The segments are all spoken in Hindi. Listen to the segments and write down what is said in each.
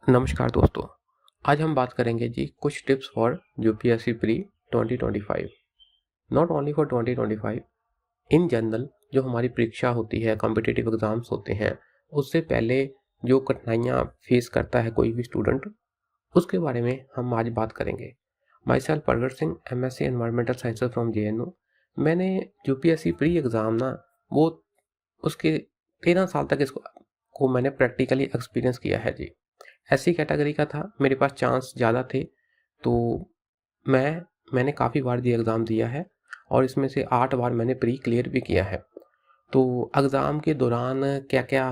नमस्कार दोस्तों। आज हम बात करेंगे जी कुछ tips for UPSC pre 2025। Not only for 2025, in general जो हमारी परीक्षा होती है, कॉम्पिटिटिव एग्जाम्स होते हैं, उससे पहले जो कठिनाइयाँ फेस करता है कोई भी स्टूडेंट, उसके बारे में हम आज बात करेंगे। माई सेल्फ प्रगट Singh, MSc environmental sciences from JNU. मैंने यूपीएससी प्री एग्ज़ाम ना वो उसके 13 साल तक इसको को मैंने प्रैक्टिकली एक्सपीरियंस किया है जी। ऐसी कैटेगरी का था, मेरे पास चांस ज़्यादा थे, तो मैंने काफ़ी बार ये एग्ज़ाम दिया है और इसमें से 8 बार मैंने प्री क्लियर भी किया है। तो एग्ज़ाम के दौरान क्या-क्या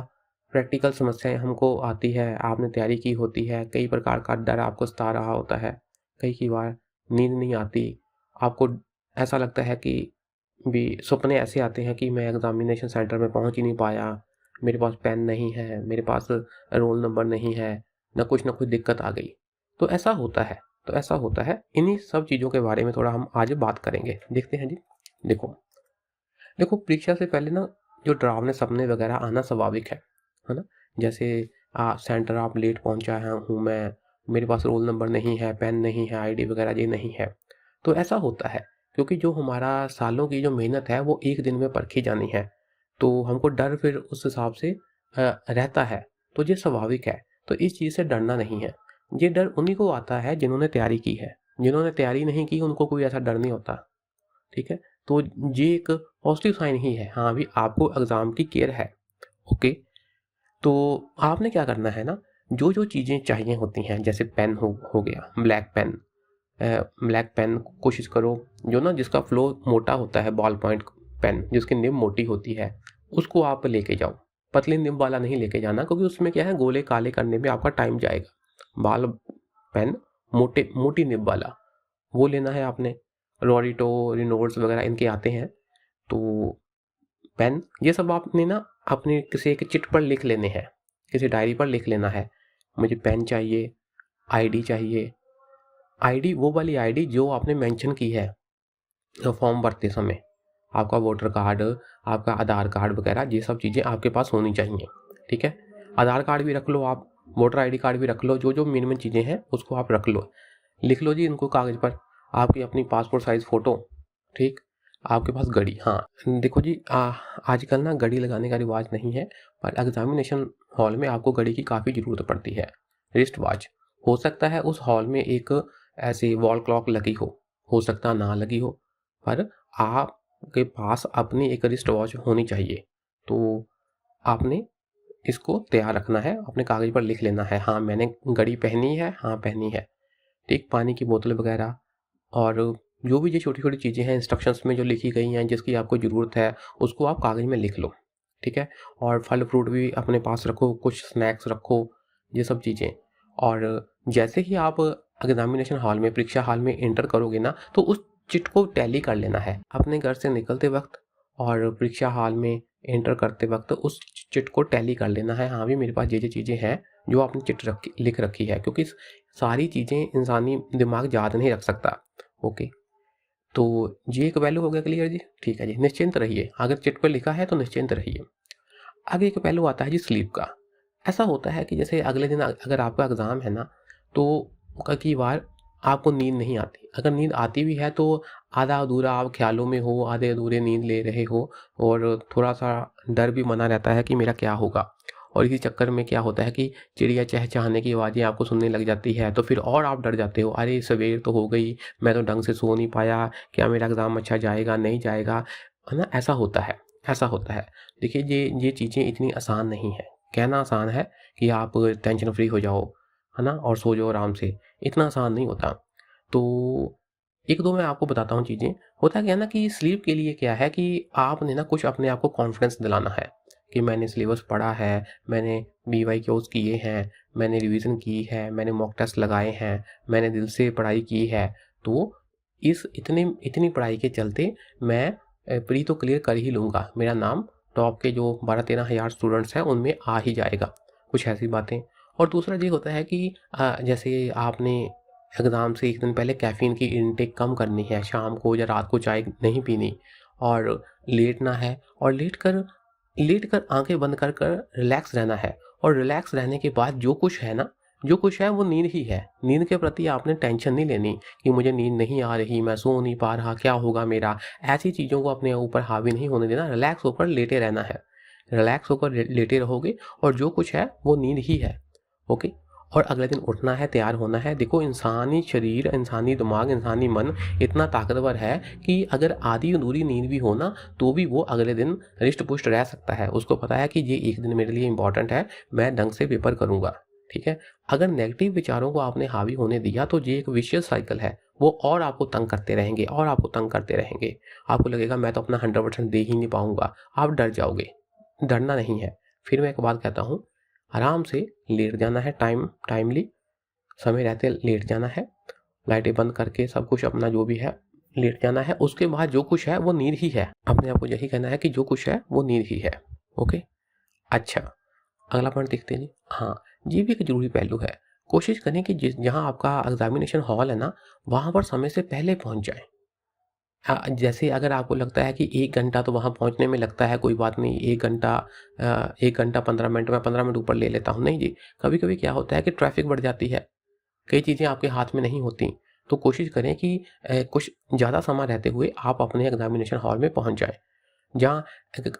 प्रैक्टिकल समस्याएँ हमको आती है, आपने तैयारी की होती है, कई प्रकार का डर आपको सता रहा होता है, कई बार नींद नहीं आती, आपको ऐसा लगता है कि भी सपने ऐसे आते हैं कि मैं एग्ज़ामिनेशन सेंटर में पहुँच ही नहीं पाया, मेरे पास पेन नहीं है, मेरे पास रोल नंबर नहीं है, ना कुछ दिक्कत आ गई। तो ऐसा होता है, इन्हीं सब चीज़ों के बारे में थोड़ा हम आज बात करेंगे। देखते हैं जी। देखो देखो परीक्षा से पहले ना जो डरावने सपने वगैरह आना स्वाभाविक है ना? जैसे सेंटर आप लेट पहुँचा हूँ मैं, मेरे पास रोल नंबर नहीं है, पेन नहीं है, आईडी वगैरह ये नहीं है। तो ऐसा होता है क्योंकि जो हमारा सालों की जो मेहनत है वो एक दिन में परखी जानी है। तो हमको डर फिर उस हिसाब से रहता है, तो ये स्वाभाविक है। तो इस चीज़ से डरना नहीं है। ये डर उन्हीं को आता है जिन्होंने तैयारी की है। जिन्होंने तैयारी नहीं की उनको कोई ऐसा डर नहीं होता, ठीक है? तो ये एक पॉजिटिव साइन ही है। हाँ, अभी आपको एग्ज़ाम की केयर है, ओके? तो आपने क्या करना है ना, जो चीज़ें चाहिए होती हैं, जैसे पेन हो गया, ब्लैक पेन कोशिश करो, जो ना जिसका फ्लो मोटा होता है, बॉल पॉइंट पेन जिसकी निब मोटी होती है, उसको आप लेके जाओ। पतली निब वाला नहीं लेके जाना, क्योंकि उसमें क्या है, गोले काले करने में आपका टाइम जाएगा। बॉल पेन मोटी निब वाला वो लेना है आपने। रोरिटो, रिनोल्ड्स वगैरह इनके आते हैं। तो पेन ये सब आपने ना अपने किसी एक चिट पर लिख लेने हैं, किसी डायरी पर लिख लेना है, मुझे पेन चाहिए, आईडी चाहिए। आईडी वो वाली आईडी जो आपने मेंशन की है फॉर्म भरते समय। आपका वोटर कार्ड, आपका आधार कार्ड वगैरह ये सब चीज़ें आपके पास होनी चाहिए, ठीक है? आधार कार्ड भी रख लो आप, वोटर आईडी कार्ड भी रख लो, जो मिनिमम चीज़ें हैं उसको आप रख लो। लिख लो जी इनको कागज़ पर, आपकी अपनी पासपोर्ट साइज़ फ़ोटो, ठीक? आपके पास घड़ी, हाँ, देखो जी आजकल ना घड़ी लगाने का रिवाज नहीं है, पर एग्ज़ामिनेशन हॉल में आपको घड़ी की काफ़ी ज़रूरत पड़ती है। रिस्ट वॉच, हो सकता है उस हॉल में एक ऐसी वॉल क्लॉक लगी हो सकता ना लगी हो, पर आपके पास अपनी एक रिस्ट वॉच होनी चाहिए। तो आपने इसको तैयार रखना है, अपने कागज़ पर लिख लेना है, हाँ मैंने घड़ी पहनी है, हाँ पहनी है, ठीक? पानी की बोतल वगैरह और जो भी ये छोटी-छोटी चीज़ें हैं इंस्ट्रक्शंस में जो लिखी गई हैं, जिसकी आपको ज़रूरत है, उसको आप कागज़ में लिख लो, ठीक है? और फल-फ्रूट भी अपने पास रखो, कुछ स्नैक्स रखो, ये सब चीज़ें। और जैसे ही आप एग्ज़ामिनेशन हॉल में, परीक्षा हॉल में एंटर करोगे ना, तो उस चिट को टैली कर लेना है। अपने घर से निकलते वक़्त और परीक्षा हॉल में एंटर करते वक़्त उस चिट को टैली कर लेना है। हाँ, भी मेरे पास ये चीज़ें हैं, जो आपने चिट लिख रखी है, क्योंकि सारी चीज़ें इंसानी दिमाग याद नहीं रख सकता, ओके? तो ये एक पहलू हो गया क्लियर जी, ठीक है जी। निश्चिंत रहिए, अगर चिट पर लिखा है तो निश्चिंत रहिए। आगे एक पहलू आता है जी स्लीप का। ऐसा होता है कि जैसे अगले दिन अगर आपका एग्ज़ाम है ना, तो कई बार आपको नींद नहीं आती। अगर नींद आती भी है तो आधा-अधूरा आप ख़्यालों में हो, आधे-अधूरे नींद ले रहे हो और थोड़ा-सा डर भी बना रहता है कि मेरा क्या होगा? और इसी चक्कर में क्या होता है कि चिड़िया चहचहाने की आवाज़ें आपको सुनने लग जाती है, तो फिर और आप डर जाते हो, अरे सवेर तो हो गई, मैं तो ढंग से सो नहीं पाया, क्या मेरा एग्ज़ाम अच्छा जाएगा, नहीं जाएगा? है ना? ऐसा होता है। देखिए ये चीज़ें इतनी आसान नहीं है। कहना आसान है कि आप टेंशन फ्री हो जाओ, है ना? और सो जाओ आराम से, इतना आसान नहीं होता। तो 1-2 मैं आपको बताता हूँ चीज़ें। होता क्या है ना कि स्लीप के लिए क्या है कि आपने ना कुछ अपने आप को कॉन्फिडेंस दिलाना है कि मैंने सिलेबस पढ़ा है, मैंने BYQs किए हैं, मैंने रिवीज़न की है, मैंने मॉक टेस्ट लगाए हैं, मैंने दिल से पढ़ाई की है। तो इस इतनी पढ़ाई के चलते मैं प्री तो क्लियर कर ही लूँगा। मेरा नाम टॉप के जो 12-13 हज़ार स्टूडेंट्स हैं उनमें आ ही जाएगा। कुछ ऐसी बातें। और दूसरा ये होता है कि जैसे आपने एग्ज़ाम से 1 दिन पहले कैफ़ीन की इनटेक कम करनी है, शाम को या रात को चाय नहीं पीनी और लेटना है और लेट कर आँखें बंद कर रिलैक्स रहना है और रिलैक्स रहने के बाद जो कुछ है ना, जो कुछ है वो नींद ही है। नींद के प्रति आपने टेंशन नहीं लेनी कि मुझे नींद नहीं आ रही, मैं सो नहीं पा रहा, क्या होगा मेरा। ऐसी चीज़ों को अपने ऊपर हावी नहीं होने देना, रिलैक्स होकर लेटे रहना है। रिलैक्स होकर लेटे रहोगे और जो कुछ है वो नींद ही है। ओके। और अगले दिन उठना है, तैयार होना है। देखो, इंसानी शरीर, इंसानी दिमाग, इंसानी मन इतना ताकतवर है कि अगर आधी अधूरी नींद भी हो ना, तो भी वो अगले दिन रिष्ट पुष्ट रह सकता है। उसको पता है कि ये एक दिन मेरे लिए इंपॉर्टेंट है, मैं ढंग से पेपर करूंगा। ठीक है। अगर नेगेटिव विचारों को आपने हावी होने दिया तो ये एक विशियस साइकिल है, वो और आपको तंग करते रहेंगे और आपको तंग करते रहेंगे। आपको लगेगा मैं तो अपना 100% दे ही नहीं पाऊंगा, आप डर जाओगे। डरना नहीं है। फिर मैं एक बात कहता हूँ, आराम से लेट जाना है, टाइमली समय रहते लेट जाना है, लाइटें बंद करके सब कुछ अपना जो भी है लेट जाना है। उसके बाद जो कुछ है वो नींद ही है। अपने आप को यही कहना है कि जो कुछ है वो नींद ही है। ओके। अच्छा, अगला पॉइंट देखते हैं जी। हाँ, ये भी एक जरूरी पहलू है। कोशिश करें कि जिस जहाँ आपका एग्जामिनेशन हॉल है ना, वहाँ पर समय से पहले पहुँच जाएं। जैसे अगर आपको लगता है कि 1 घंटा तो वहाँ पहुँचने में लगता है, कोई बात नहीं, 1 घंटा 15 मिनट, मैं 15 मिनट ऊपर ले लेता हूँ। नहीं जी, कभी-कभी क्या होता है कि ट्रैफ़िक बढ़ जाती है, कई चीज़ें आपके हाथ में नहीं होती। तो कोशिश करें कि कुछ ज़्यादा समय रहते हुए आप अपने एग्ज़ामिनेशन हॉल में पहुँच जाएँ। जहाँ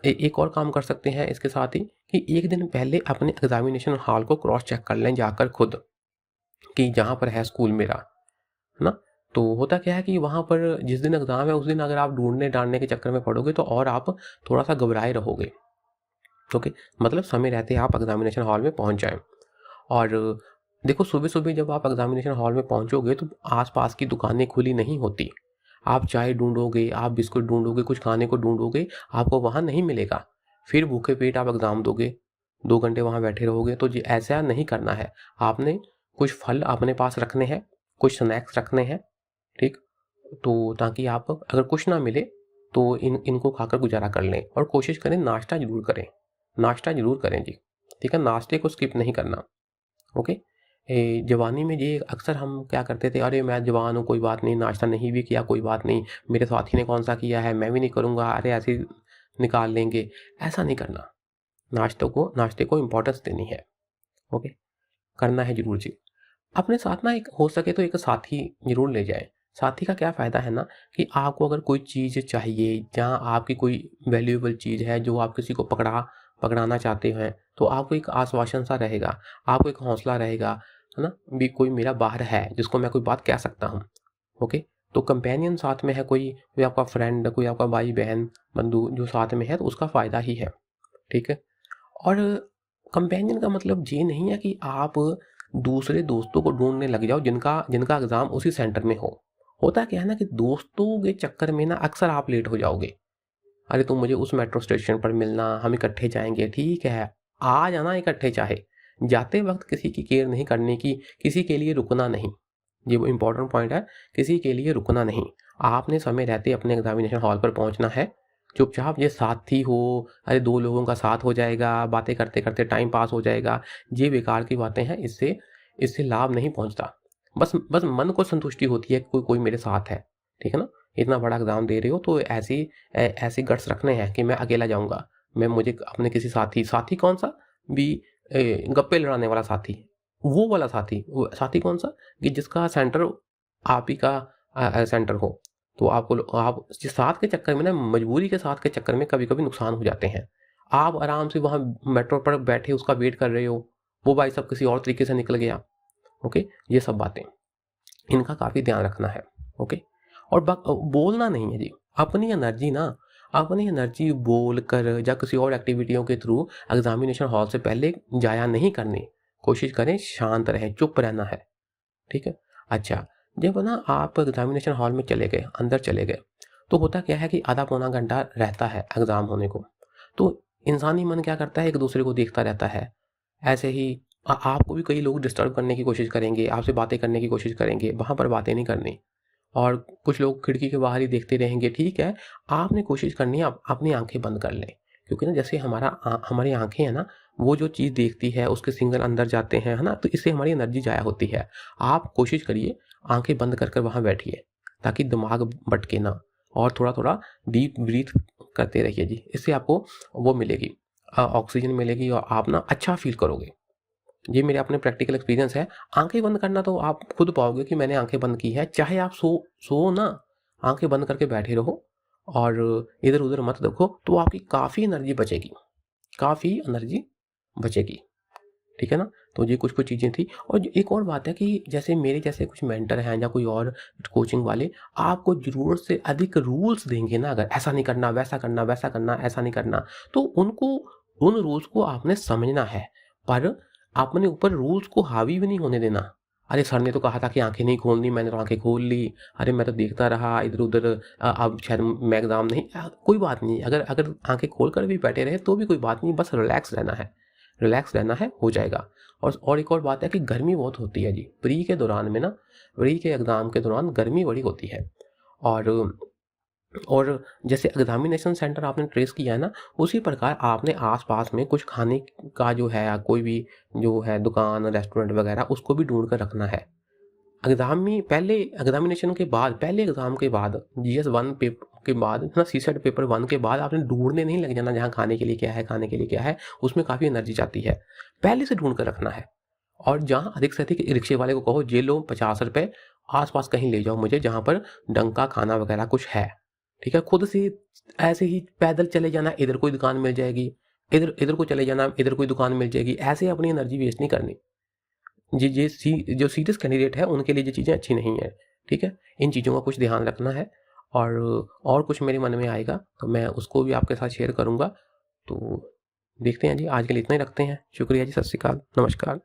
एक और काम कर सकते हैं इसके साथ ही, कि 1 दिन पहले अपने एग्ज़ामिनेशन हॉल को क्रॉस चेक कर लें जाकर खुद, कि जहाँ पर है स्कूल मेरा, है ना? तो होता क्या है कि वहाँ पर जिस दिन एग्ज़ाम है उस दिन अगर आप ढूँढने-डाँडने के चक्कर में पड़ोगे तो और आप थोड़ा-सा घबराए रहोगे। ओके, मतलब समय रहते आप एग्ज़ामिनेशन हॉल में पहुँच जाएँ। और देखो, सुबह-सुबह जब आप एग्ज़ामिनेशन हॉल में पहुँचोगे तो आस-पास की दुकानें खुली नहीं होती। आप चाय ढूँढोगे, आप बिस्कुट ढूँढोगे, कुछ खाने को ढूँढोगे, आपको वहाँ नहीं मिलेगा। फिर भूखे पेट आप एग्ज़ाम दोगे, 2 घंटे वहाँ बैठे रहोगे, तो जी ऐसा नहीं करना है। आपने कुछ फल अपने पास रखने हैं, कुछ स्नैक्स रखने हैं, ठीक? तो ताकि आप अगर कुछ ना मिले तो इनको खाकर गुज़ारा कर लें, और कोशिश करें नाश्ता ज़रूर करें। नाश्ता ज़रूर करें जी, ठीक है? नाश्ते को स्किप नहीं करना। ओके। जवानी में ये अक्सर हम क्या करते थे, अरे मैं जवान हूँ, कोई बात नहीं, नाश्ता नहीं भी किया कोई बात नहीं, मेरे साथी ने कौन सा किया है, मैं भी नहीं करूँगा, अरे ऐसे ही निकाल लेंगे। ऐसा नहीं करना। नाश्ते को इम्पोर्टेंस देनी है। ओके। करना है ज़रूर जी। अपने साथ ना एक हो सके तो एक साथी ज़रूर ले जाएँ। साथी का क्या फ़ायदा है ना, कि आपको अगर कोई चीज़ चाहिए, जहाँ आपकी कोई वैल्यूएबल चीज़ है जो आप किसी को पकड़ाना चाहते हैं, तो आपको एक आश्वासन सा रहेगा, आपको एक हौसला रहेगा, है ना? भी कोई मेरा बाहर है जिसको मैं कोई बात कह सकता हूँ। ओके। तो कंपेनियन साथ में है, कोई आपका फ्रेंड, कोई आपका भाई-बहन, बंधु जो साथ में है, तो उसका फ़ायदा ही है। ठीक है? और कंपेनियन का मतलब ये नहीं है कि आप दूसरे दोस्तों को ढूँढने लग जाओ जिनका जिनका एग्ज़ाम उसी सेंटर में हो। होता क्या है ना, कि दोस्तों के चक्कर में ना अक्सर आप लेट हो जाओगे। अरे तुम मुझे उस मेट्रो स्टेशन पर मिलना, हम इकट्ठे जाएँगे, ठीक है। आ जाना इकट्ठे चाहे। जाते वक़्त किसी की केयर नहीं करने की, किसी के लिए रुकना नहीं। ये वो इम्पोर्टेंट पॉइंट है, किसी के लिए रुकना नहीं। आपने समय रहते अपने एग्ज़ामिनेशन हॉल पर पहुँचना है। चुपचाप ये साथी हो, अरे 2 लोगों का साथ हो जाएगा, बातें करते-करते टाइम पास हो जाएगा, ये बेकार की बातें हैं, इससे लाभ नहीं पहुँचता। बस मन को संतुष्टि होती है कि कोई मेरे साथ है, ठीक है ना? इतना बड़ा एग्ज़ाम दे रहे हो तो ऐसे गट्स रखने हैं कि मैं अकेला जाऊँगा। मुझे अपने किसी साथी कौन-सा भी, गप्पे लड़ाने वाला साथी, वो वाला साथी। वो साथी कौन-सा, कि जिसका सेंटर आप ही का सेंटर हो। तो आप जिस साथ के चक्कर में ना, मजबूरी के साथ के चक्कर में कभी-कभी नुकसान हो जाते हैं। आप आराम से वहाँ मेट्रो पर बैठे उसका वेट कर रहे हो, वो भाई साहब किसी और तरीके से निकल गया। ओके, ये सब बातें, इनका काफ़ी ध्यान रखना है। ओके। और बोलना नहीं है जी। अपनी एनर्जी बोल कर या किसी और एक्टिविटियों के थ्रू एग्जामिनेशन हॉल से पहले जाया नहीं करनी। कोशिश करें शांत रहें, चुप रहना है। ठीक है। अच्छा, जब ना आप एग्जामिनेशन हॉल में चले गए, अंदर चले गए, तो होता क्या है कि आधा पौना घंटा रहता है एग्ज़ाम होने को। तो इंसानी मन क्या करता है, एक दूसरे को देखता रहता है। ऐसे ही आपको भी कई लोग डिस्टर्ब करने की कोशिश करेंगे, आपसे बातें करने की कोशिश करेंगे, वहाँ पर बातें नहीं करनी। और कुछ लोग खिड़की के बाहर ही देखते रहेंगे, ठीक है। आपने कोशिश करनी है आप अपनी आंखें बंद कर लें, क्योंकि ना जैसे हमारी आंखें हैं ना, वो जो चीज़ देखती है उसके सिग्नल अंदर जाते हैं, है ना, तो इससे हमारी एनर्जी ज़ाया होती है। आप कोशिश करिए आंखें बंद कर वहाँ बैठिए, ताकि दिमाग भटके ना, और थोड़ा थोड़ा डीप ब्रीथ करते रहिए जी। इससे आपको वो मिलेगी, ऑक्सीजन मिलेगी, और आप ना अच्छा फील करोगे। ये मेरे अपने प्रैक्टिकल एक्सपीरियंस है। आंखें बंद करना तो आप खुद पाओगे कि मैंने आंखें बंद की है, चाहे आप सो ना, आंखें बंद करके बैठे रहो और इधर उधर मत देखो, तो आपकी काफ़ी एनर्जी बचेगी, काफ़ी एनर्जी बचेगी। ठीक है ना। तो ये कुछ कुछ चीज़ें थी। और एक और बात है कि जैसे मेरे जैसे कुछ मेंटर हैं या कोई और कोचिंग वाले आपको ज़रूरत से अधिक रूल्स देंगे ना, अगर ऐसा नहीं करना, वैसा करना, वैसा करना, ऐसा नहीं करना, तो उनको, उन रूल्स को आपने समझना है, पर अपने ऊपर रूल्स को हावी भी नहीं होने देना। अरे सर ने तो कहा था कि आंखें नहीं खोलनी, मैंने तो आंखें खोल ली, अरे मैं तो देखता रहा इधर उधर, अब शायद मैं एग्जाम नहीं, कोई बात नहीं, अगर अगर आंखें खोल कर भी बैठे रहे तो भी कोई बात नहीं, बस रिलैक्स रहना है, रिलैक्स रहना है, हो जाएगा। और एक और बात है कि गर्मी बहुत होती है जी प्री के दौरान में ना, प्री के एग्ज़ाम के दौरान गर्मी बड़ी होती है। और और जैसे एग्जामिनेशन सेंटर आपने ट्रेस किया है ना, उसी प्रकार आपने आसपास में कुछ खाने का जो है, कोई भी जो है दुकान रेस्टोरेंट वगैरह, उसको भी ढूंढ कर रखना है। एग्जामी पहले, एग्जामिनेशन के बाद, पहले एग्जाम के बाद, जीएस वन पेपर के बाद ना, सीसेट पेपर वन के बाद आपने ढूंढने नहीं लग जाना जहाँ खाने के लिए क्या है, खाने के लिए क्या है, उसमें काफ़ी एनर्जी जाती है। पहले से ढूंढ कर रखना है। और जहाँ अधिक से अधिक रिक्शे वाले को कहो ये लो 50 रुपये, आसपास कहीं ले जाओ मुझे जहाँ पर ढंग का खाना वगैरह कुछ है। ठीक है, खुद से ऐसे ही पैदल चले जाना, इधर कोई दुकान मिल जाएगी, इधर इधर को चले जाना, इधर कोई दुकान मिल जाएगी, ऐसे अपनी एनर्जी वेस्ट नहीं करनी। जो सीरियस कैंडिडेट है उनके लिए ये चीज़ें अच्छी नहीं है। ठीक है, इन चीज़ों का कुछ ध्यान रखना है। और कुछ मेरे मन में आएगा तो मैं उसको भी आपके साथ शेयर करूँगा। तो देखते हैं जी, आज के लिए इतना ही रखते हैं। शुक्रिया जी, सत श्री अकाल, नमस्कार।